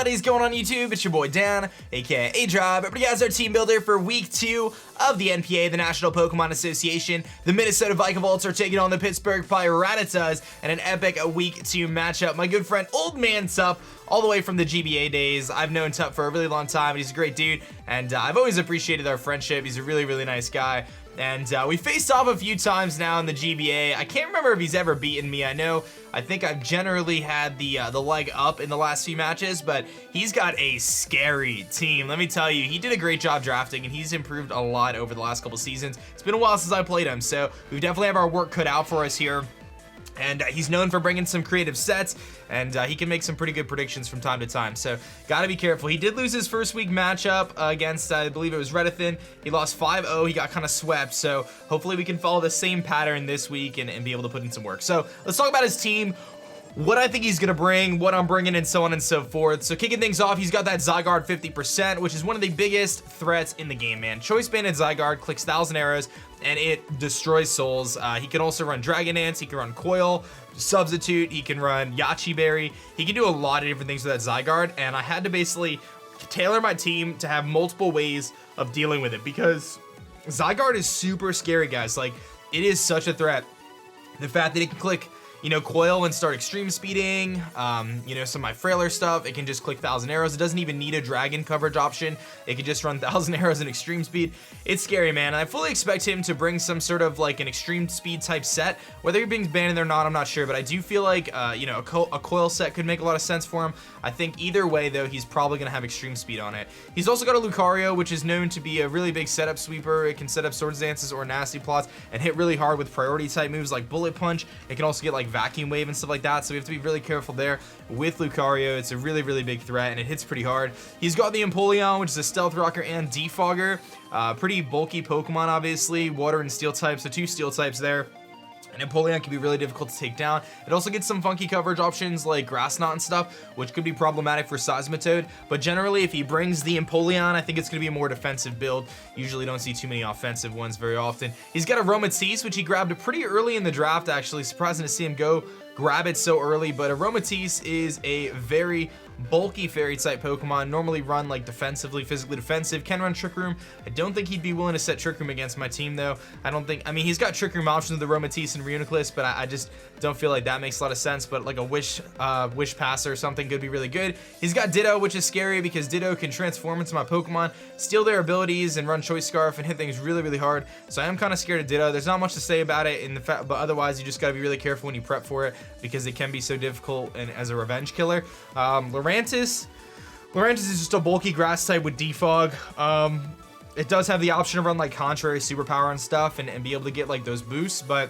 What is going on YouTube? It's your boy Dan, aka aDrive. But guys, our team builder for week 2 of the NPA, the National Pokemon Association. The Minnesota Vikavolts are taking on the Pittsburgh Pirattatas in an epic week 2 matchup. My good friend OldManTup, all the way from the GBA days. I've known Tup for a really long time, and he's a great dude, and I've always appreciated our friendship. He's a really nice guy. And we faced off a few times now in the GBA. I can't remember if he's ever beaten me. I think I've generally had the leg up in the last few matches, but he's got a scary team. Let me tell you, he did a great job drafting, and he's improved a lot over the last couple seasons. It's been a while since I played him, so we definitely have our work cut out for us here. And he's known for bringing some creative sets, and he can make some pretty good predictions from time to time, so gotta be careful. He did lose his first week matchup against, I believe it was Redithin. He lost 5-0, he got kind of swept, so hopefully we can follow the same pattern this week and be able to put in some work. So let's talk about his team, what I think he's gonna bring, what I'm bringing, and so on and so forth. So kicking things off, he's got that Zygarde 50%, which is one of the biggest threats in the game, man. Choice Banded Zygarde clicks 1,000 arrows, and it destroys souls. He can also run Dragon Dance, he can run Coil, Substitute, he can run Yachi Berry. He can do a lot of different things with that Zygarde, and I had to basically tailor my team to have multiple ways of dealing with it, because Zygarde is super scary, guys. Like, it is such a threat. The fact that it can click, you know, Coil and start extreme speeding, you know, some of my frailer stuff, it can just click 1,000 arrows. It doesn't even need a dragon coverage option. It can just run 1,000 arrows in extreme speed. It's scary, man. And I fully expect him to bring some sort of like an extreme speed type set. Whether he brings banned or not, I'm not sure, but I do feel like, you know, a Coil set could make a lot of sense for him. I think either way, though, he's probably going to have extreme speed on it. He's also got a Lucario, which is known to be a really big setup sweeper. It can set up Swords Dances or Nasty Plots and hit really hard with priority type moves like Bullet Punch. It can also get like Vacuum Wave and stuff like that, so we have to be really careful there with Lucario. It's a really big threat, and it hits pretty hard. He's got the Empoleon, which is a Stealth Rocker and Defogger. Pretty bulky Pokemon, obviously. Water and Steel types, so 2 Steel types there. And Empoleon can be really difficult to take down. It also gets some funky coverage options like Grass Knot and stuff, which could be problematic for Seismitoad. But generally, if he brings the Empoleon, I think it's going to be a more defensive build. Usually don't see too many offensive ones very often. He's got a Aromatisse, which he grabbed pretty early in the draft, actually. Surprising to see him grab it so early, but Aromatisse is a very bulky fairy type Pokemon, normally run like defensively, physically defensive, can run Trick Room. I don't think he'd be willing to set Trick Room against my team, though. I mean, he's got Trick Room options with the Aromatisse and Reuniclus, but I just don't feel like that makes a lot of sense. But like a Wish Passer or something could be really good. He's got Ditto, which is scary because Ditto can transform into my Pokemon, steal their abilities, and run Choice Scarf and hit things really hard. So I am kind of scared of Ditto. There's not much to say about it in the fact, but otherwise you just got to be really careful when you prep for it because it can be so difficult and as a revenge killer. Lurantis is just a bulky grass type with Defog. It does have the option to run like Contrary Superpower and stuff and be able to get like those boosts, but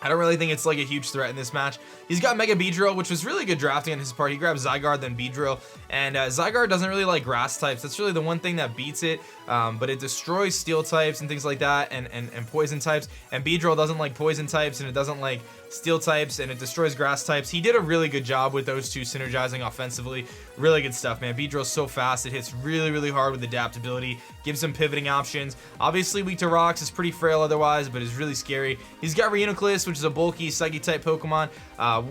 I don't really think it's like a huge threat in this match. He's got Mega Beedrill, which was really good drafting on his part. He grabbed Zygarde, then Beedrill, and Zygarde doesn't really like grass types. That's really the one thing that beats it, but it destroys steel types and things like that, and poison types, and Beedrill doesn't like poison types, and it doesn't like steel types, and it destroys grass types. He did a really good job with those two synergizing offensively. Really good stuff, man. Beedrill's so fast. It hits really hard with adaptability, gives him pivoting options. Obviously weak to rocks, is pretty frail otherwise, but is really scary. He's got Reuniclus, which is a bulky Psychic type Pokemon.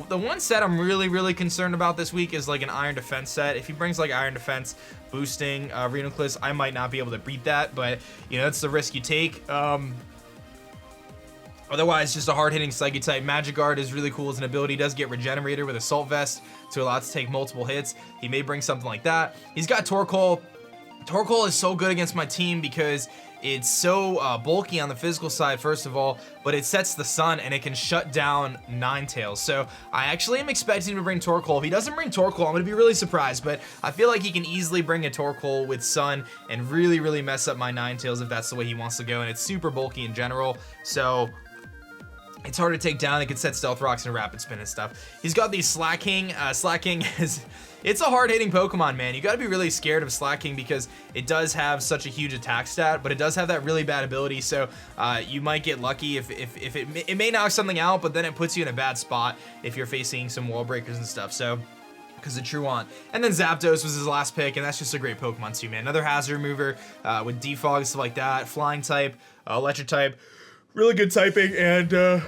The one set I'm really concerned about this week is like an Iron Defense set. If he brings like Iron Defense boosting Reuniclus, I might not be able to beat that, but you know, that's the risk you take. Otherwise, just a hard-hitting Psychic type. Magikarp is really cool as an ability. He does get Regenerator with Assault Vest to allow it to take multiple hits. He may bring something like that. He's got Torkoal. Torkoal is so good against my team because it's so bulky on the physical side, first of all, but it sets the sun and it can shut down Ninetales. So I actually am expecting him to bring Torkoal. If he doesn't bring Torkoal, I'm going to be really surprised, but I feel like he can easily bring a Torkoal with sun and really mess up my Ninetales if that's the way he wants to go, and it's super bulky in general, so it's hard to take down. It can set Stealth Rocks and Rapid Spin and stuff. He's got these Slacking. Slacking is... It's a hard-hitting Pokemon, man. You got to be really scared of Slacking because it does have such a huge attack stat, but it does have that really bad ability, so you might get lucky if it may knock something out, but then it puts you in a bad spot if you're facing some wall breakers and stuff, so... because of Truant. And then Zapdos was his last pick, and that's just a great Pokemon too, man. Another hazard remover with Defog, stuff like that. Flying type, Electric type. Really good typing, and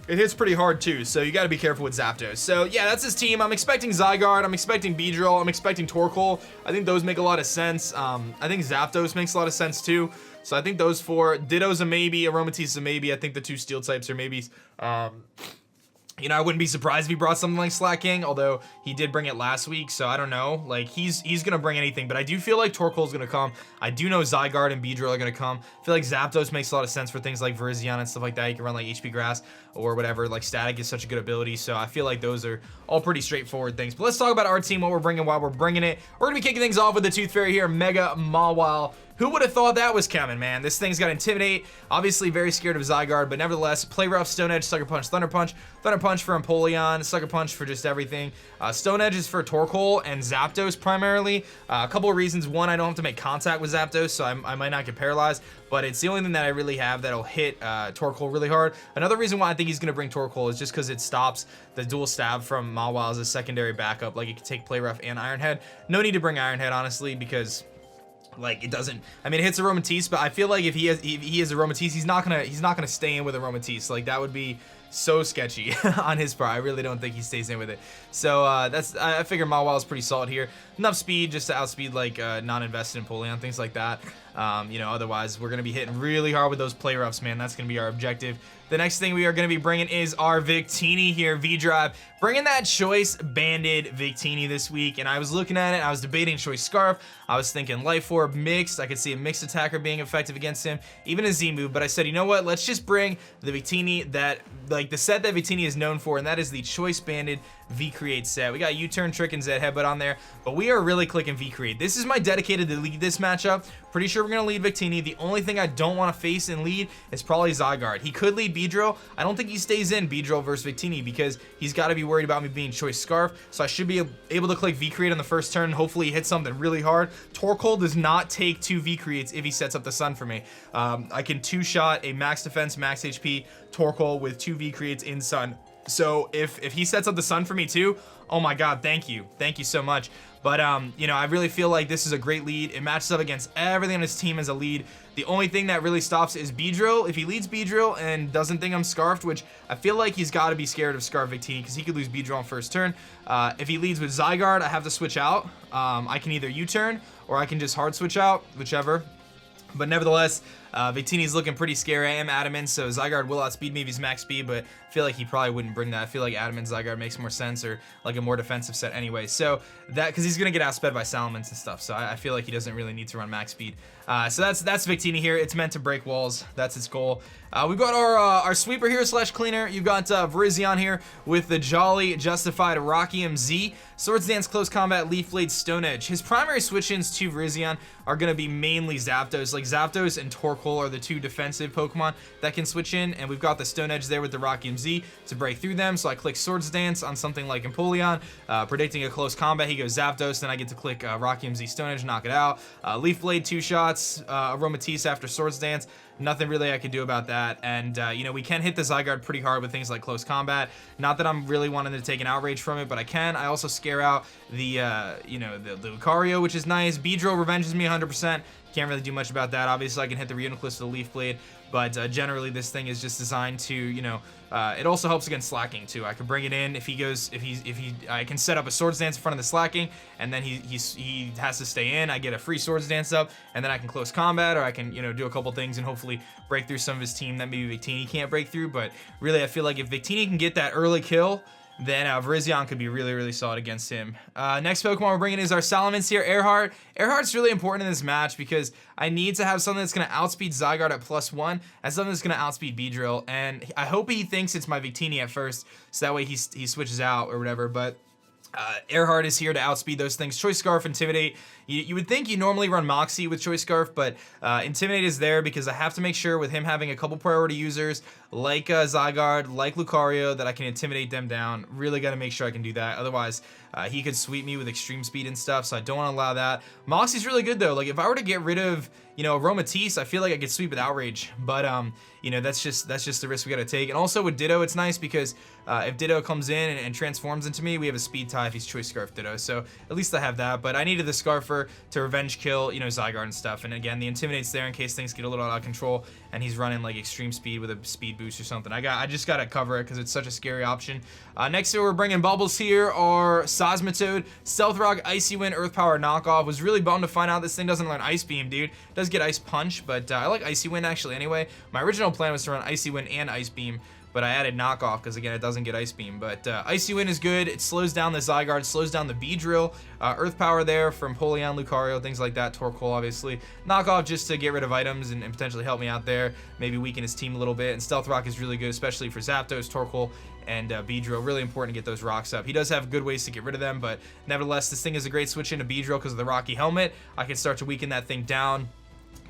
it hits pretty hard too, so you got to be careful with Zapdos. So yeah, that's his team. I'm expecting Zygarde, I'm expecting Beedrill, I'm expecting Torkoal. I think those make a lot of sense. I think Zapdos makes a lot of sense too. So I think those 4. Ditto's a maybe, Aromatisse is a maybe. I think the 2 Steel types are maybes. You know, I wouldn't be surprised if he brought something like Slacking, although he did bring it last week, so I don't know. Like, he's gonna bring anything, but I do feel like Torkoal's gonna come. I do know Zygarde and Beedrill are gonna come. I feel like Zapdos makes a lot of sense for things like Virizion and stuff like that. You can run like HP Grass or whatever. Like, Static is such a good ability, so I feel like those are all pretty straightforward things. But let's talk about our team, what we're bringing, while we're bringing it. We're gonna be kicking things off with the Tooth Fairy here, Mega Mawile. Who would have thought that was coming, man? This thing's got Intimidate. Obviously very scared of Zygarde, but nevertheless, Play Rough, Stone Edge, Sucker Punch, Thunder Punch. Thunder Punch for Empoleon, Sucker Punch for just everything. Stone Edge is for Torkoal and Zapdos primarily. A couple of reasons. One, I don't have to make contact with Zapdos, so I might not get paralyzed, but it's the only thing that I really have that'll hit Torkoal really hard. Another reason why I think he's going to bring Torkoal is just because it stops the dual stab from Mawile as a secondary backup. Like, it can take Play Rough and Iron Head. No need to bring Iron Head, honestly, because like, it doesn't, I mean, it hits Aromatisse, but I feel like if he has Aromatisse, he's not gonna stay in with Aromatisse. Like, that would be so sketchy on his part. I really don't think he stays in with it. So I figure Mawile's pretty solid here. Enough speed just to outspeed like non-invested in Empoleon, things like that. You know, otherwise we're gonna be hitting really hard with those Play Roughs, man. That's gonna be our objective. The next thing we are going to be bringing is our Victini here, V-Drive. Bringing that Choice Banded Victini this week, and I was looking at it, I was debating Choice Scarf, I was thinking Life Orb mixed, I could see a mixed attacker being effective against him, even a Z-move, but I said, you know what, let's just bring the Victini that, like the set that Victini is known for, and that is the Choice Banded V-Create set. We got U-Turn, Trick, and Zed Headbutt on there, but we are really clicking V-Create. This is my dedicated to lead this matchup. Pretty sure we're going to lead Victini. The only thing I don't want to face and lead is probably Zygarde. He could lead Beedrill. I don't think he stays in Beedrill versus Victini because he's got to be worried about me being Choice Scarf, so I should be able to click V-Create on the first turn and hopefully hit something really hard. Torkoal does not take 2 V-Creates if he sets up the Sun for me. I can 2-shot a max defense, max HP Torkoal with 2 V-Creates in Sun. So if he sets up the Sun for me too, oh my god, thank you so much. But you know, I really feel like this is a great lead. It matches up against everything on his team as a lead. The only thing that really stops is Beedrill. If he leads Beedrill and doesn't think I'm Scarfed, which I feel like he's got to be scared of Scarf Victini because he could lose Beedrill on first turn. If he leads with Zygarde, I have to switch out. I can either U-turn or I can just hard switch out, whichever. But nevertheless, Victini's looking pretty scary. I am Adamant, so Zygarde will outspeed me if he's max speed, but I feel like he probably wouldn't bring that. I feel like Adamant Zygarde makes more sense, or like a more defensive set anyway. So that, because he's gonna get outsped by Salamence and stuff, so I feel like he doesn't really need to run max speed. So that's Victini here. It's meant to break walls. That's its goal. We've got our sweeper here / cleaner. You've got Virizion here with the Jolly Justified Rockium Z. Swords Dance, Close Combat, Leaf Blade, Stone Edge. His primary switch-ins to Virizion are going to be mainly Zapdos. Like Zapdos and Torkoal are the 2 defensive Pokemon that can switch in, and we've got the Stone Edge there with the Rockium Z to break through them. So I click Swords Dance on something like Empoleon, predicting a close combat. He goes Zapdos, then I get to click Rockium Z, Stone Edge, knock it out. Leaf Blade, 2 shots, Aromatisse after Swords Dance. Nothing really I could do about that, and you know, we can hit the Zygarde pretty hard with things like Close Combat. Not that I'm really wanting to take an Outrage from it, but I can. I also scare out the you know, the Lucario, which is nice. Beedrill revenges me 100%. Can't really do much about that. Obviously, I can hit the Reuniclus with the Leaf Blade, but generally this thing is just designed to, you know, it also helps against slacking too. I can bring it in if I can set up a Swords Dance in front of the slacking, and then he has to stay in. I get a free Swords Dance up, and then I can Close Combat, or I can, you know, do a couple things and hopefully break through some of his team that maybe Victini can't break through. But really, I feel like if Victini can get that early kill, then Virizion could be really, really solid against him. Next Pokemon we're bringing is our Salamence here, Earhart. Earhart's really important in this match because I need to have something that's going to outspeed Zygarde at +1 and something that's going to outspeed Beedrill. And I hope he thinks it's my Victini at first, so that way he switches out or whatever. But Earhart is here to outspeed those things. Choice Scarf, Intimidate. You would think you normally run Moxie with Choice Scarf, but Intimidate is there because I have to make sure with him having a couple priority users like Zygarde, like Lucario, that I can intimidate them down. Really got to make sure I can do that. Otherwise, he could sweep me with extreme speed and stuff, so I don't want to allow that. Moxie's really good though. Like if I were to get rid of, you know, Aromatisse, I feel like I could sweep with Outrage, but you know, that's just the risk we got to take. And also with Ditto, it's nice because if Ditto comes in and transforms into me, we have a speed tie if he's Choice Scarf Ditto. So at least I have that. But I needed the Scarfer to revenge kill, you know, Zygarde and stuff. And again, the Intimidate's there in case things get a little out of control. and he's running like extreme speed with a speed boost or something. I just gotta cover it because it's such a scary option. Next to we're bringing bubbles here are Seismitoad, Stealth Rock, Icy Wind, Earth Power knockoff. Was really bummed to find out this thing doesn't learn Ice Beam, dude. It does get Ice Punch, but I like Icy Wind actually anyway. My original plan was to run Icy Wind and Ice Beam, but I added knockoff because again it doesn't get Ice Beam. But Icy Wind is good. It slows down the Zygarde, slows down the Beedrill. Earth Power there from Polion, Lucario, things like that. Torkoal obviously. Knockoff just to get rid of items and potentially help me out there. Maybe weaken his team a little bit. And Stealth Rock is really good, especially for Zapdos, Torkoal, and Beedrill. Really important to get those rocks up. He does have good ways to get rid of them, but nevertheless, this thing is a great switch into Beedrill because of the Rocky Helmet. I can start to weaken that thing down,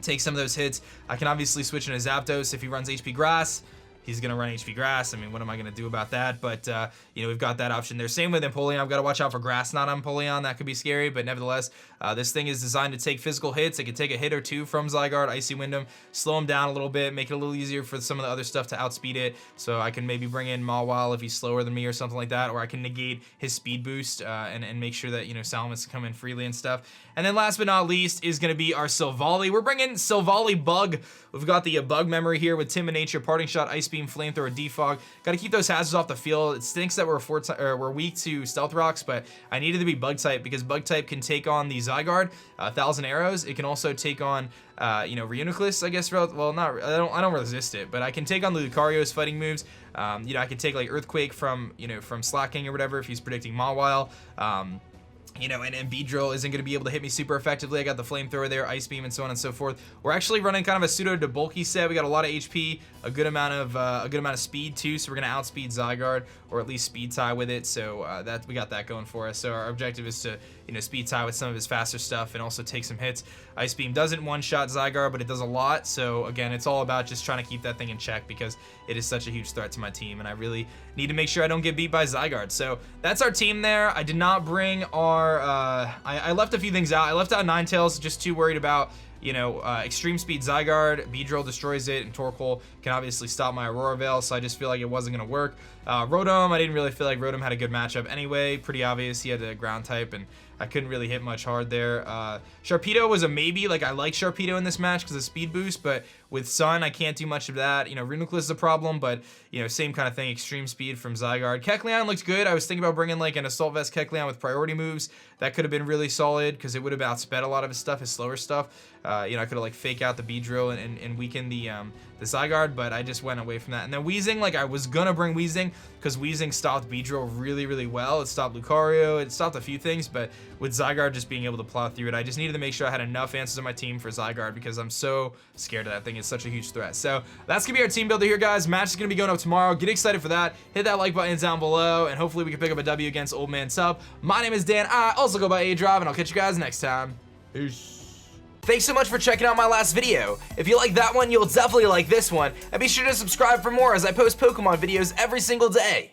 take some of those hits. I can obviously switch into Zapdos if he runs HP Grass. He's gonna run HP Grass. I mean, what am I gonna do about that? But you know, we've got that option there. Same with Empoleon. I've got to watch out for Grass Knot on Empoleon. That could be scary, but nevertheless, this thing is designed to take physical hits. It can take a hit or two from Zygarde, Icy Wind him, slow him down a little bit, make it a little easier for some of the other stuff to outspeed it. So I can maybe bring in Mawile if he's slower than me or something like that, or I can negate his speed boost and make sure that, you know, Salamis can come in freely and stuff. And then last but not least is gonna be our Silvally. We're bringing Silvally Bug. We've got the bug memory here with Timid Nature, Parting Shot, Ice Beam, Flamethrower, Defog. Got to keep those hazards off the field. It stinks that we're weak to Stealth Rocks, but I needed to be Bug type because Bug type can take on the Zygarde, 1,000 arrows. It can also take on you know, Reuniclus, I guess. Well, not I don't resist it, but I can take on the Lucario's fighting moves. You know, I can take like Earthquake from, you know, from Slacking or whatever if he's predicting Mawile. You know, and Beedrill isn't going to be able to hit me super effectively. I got the Flamethrower there, Ice Beam, and so on and so forth. We're actually running kind of a pseudo to bulky set. We got a lot of HP, a good amount of speed too. So we're going to outspeed Zygarde, or at least speed tie with it. So that we got that going for us. So our objective is to, you know, speed tie with some of his faster stuff and also take some hits. Ice Beam doesn't one-shot Zygarde, but it does a lot. So again, it's all about just trying to keep that thing in check because it is such a huge threat to my team, and I really need to make sure I don't get beat by Zygarde. So that's our team there. I did not bring our I left a few things out. I left out Ninetales, just too worried about, you know, extreme speed Zygarde. Beedrill destroys it, and Torkoal can obviously stop my Aurora Veil, so I just feel like it wasn't gonna work. Rotom, I didn't really feel like Rotom had a good matchup anyway. Pretty obvious, he had a ground type, and I couldn't really hit much hard there. Sharpedo was a maybe. Like, I like Sharpedo in this match because of speed boost, but with Sun, I can't do much of that. You know, Reuniclus is a problem, but, you know, same kind of thing. Extreme speed from Zygarde. Kecleon looks good. I was thinking about bringing, like, an Assault Vest Kecleon with priority moves. That could have been really solid because it would have outsped a lot of his stuff, his slower stuff. You know, I could have, like, fake out the Beedrill and weaken the Zygarde, but I just went away from that. And then Weezing, like, I was gonna bring Weezing because Weezing stopped Beedrill really, really well. It stopped Lucario. It stopped a few things, but with Zygarde just being able to plow through it, I just needed to make sure I had enough answers on my team for Zygarde because I'm so scared of that thing. It's such a huge threat. So that's gonna be our team builder here, guys. Match is gonna be going up tomorrow. Get excited for that. Hit that like button down below, and hopefully we can pick up a W against OldManTup. My name is Dan. I also go by aDrive, and I'll catch you guys next time. Peace. Thanks so much for checking out my last video. If you like that one, you'll definitely like this one, and be sure to subscribe for more as I post Pokemon videos every single day.